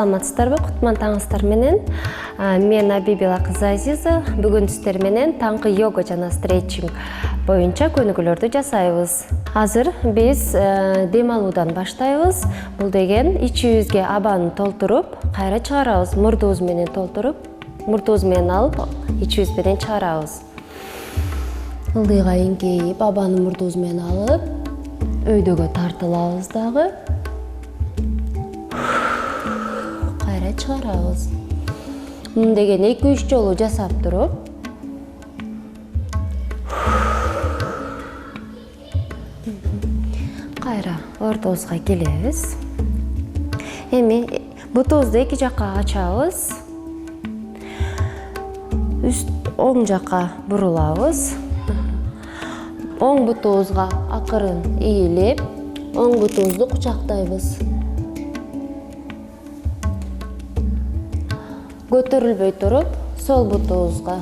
Саламатсыздарбы, кутман таңыңыздар менен. Мен Абибила кызы Азиза. Бүгүн сиздер менен таңкы йога жана стретчинг боюнча көнүгүүлөрдү жасайбыз. Азыр биз дем алуудан баштайбыз. Бул деген ичибизге абаны толтуруп, кайра чыгарабыз. Мурдубуз менен толтуруп, мурдубуз менен алып, ичибиз менен чыгарабыз. Ылдыйга эңкейип, абаны мурдубуз менен алып, өйдөгө тартылабыз дагы. Кайра чыгарабыз. Муну деген 2-3 жолу жасап туруп, кайра ортобузга келебиз. Эми бутубузду эки жакка ачабыз. Оң жакка бурулабыз. Оң бутубузга акырын ийилип, оң бутубузду кучактайбыз. Көтөрүлбөй туруп, сол бутубузга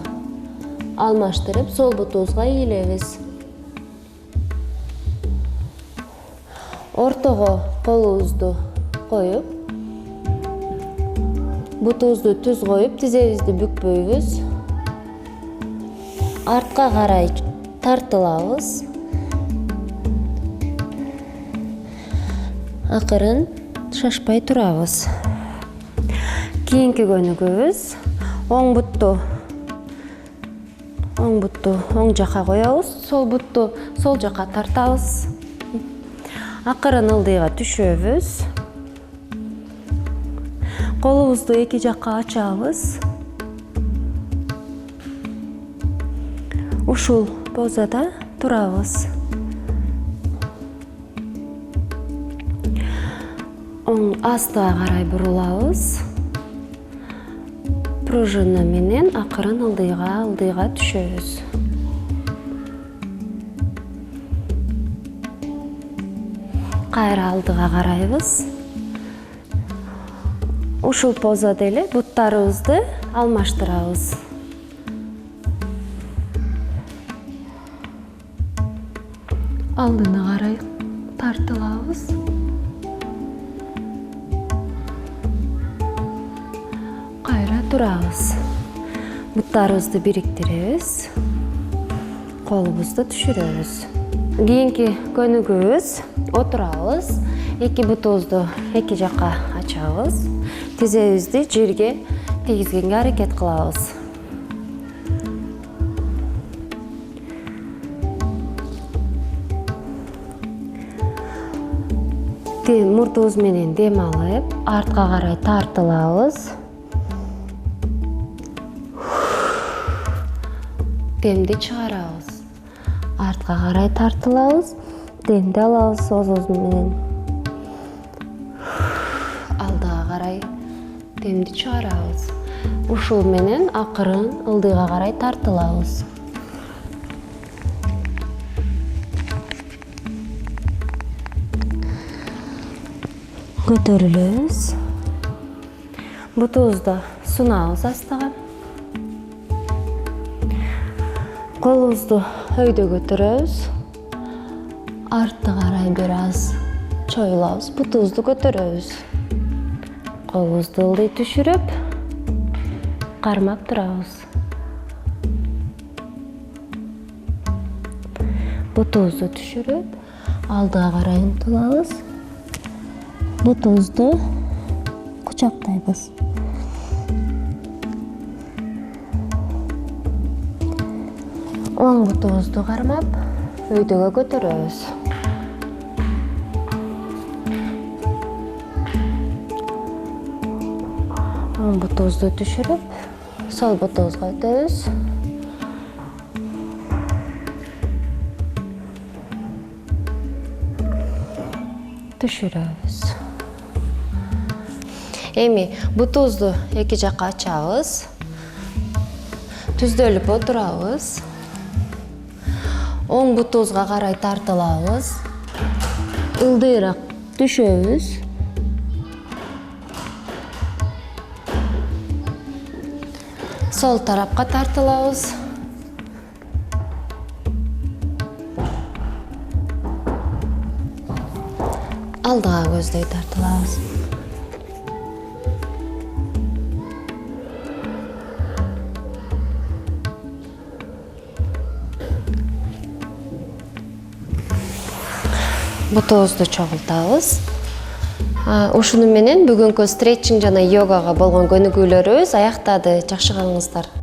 алмаштырып, сол бутубузга ийилебиз. Ортого колубузду коюп, бутубузду түз коюп, тизебизди бүкпөйбүз. Артка карай тартылабыз. Акырын шашпай турабыз. Кийинки көнүгүүбүз оң бутту оң жакка коебуз, сол бутту сол жакка тартабыз. Акырын ылдыйга түшөбүз. Колубузду эки жакка ачабыз. Ушул позада турабыз. Оң астыга карай бурулабыз. Пружина менен акырын ылдыйга түшөбүз. Кайра алдыга карайбыз. Ушул позада эле буттарыбызды алмаштырабыз. Алдына карай тартылабыз. Турабыз. Буттарыбызды бириктиребиз. Колубузду түшүрөбүз. Кийинки көнүгүүбүз отурабыз. Эки бутубузду эки жакка ачабыз. Тизебизди жерге тийгизгенге аракет кылабыз. Мурдубуз менен дем алып, артка карай тартылабыз. Демди чыгарабыз. Артка карай тартылабыз. Демди алабыз оозубуз менен. Алдыга карай демди чыгарабыз. Ушул менен акырын ылдыйга карай тартылабыз. Көтөрүлөбүз. Бутубузду сунабыз астыга. Колубузду өйдө көтөрөбүз. Артты карай бир аз чоюлабыз. Бутубузду көтөрөбүз. Колубузду ылдый түшүрүп, кармап турабыз. Бутубузду түшүрүп, алдыга карай умтулабыз. Бутубузду кучактайбыз. Оң бутубузду кармап, өйдөгө көтөрөбүз. Оң бутубузду түшүрүп, сол бутубузга өтөбүз. Түшүрөбүз. Эми бутубузду эки жакка ачабыз. Түздөлүп отурабыз. Оң бутубузга карай тартылабыз. Ылдыйраак түшөбүз. Сол тарапка тартылабыз. Алдыга көздөй тартылабыз. бутобузду чогултабыз. Ушуну менен бүгүнкү стретчинг жана йогага болгон көнүгүүлөрүбүз аяктады. Жакшы калыңыздар.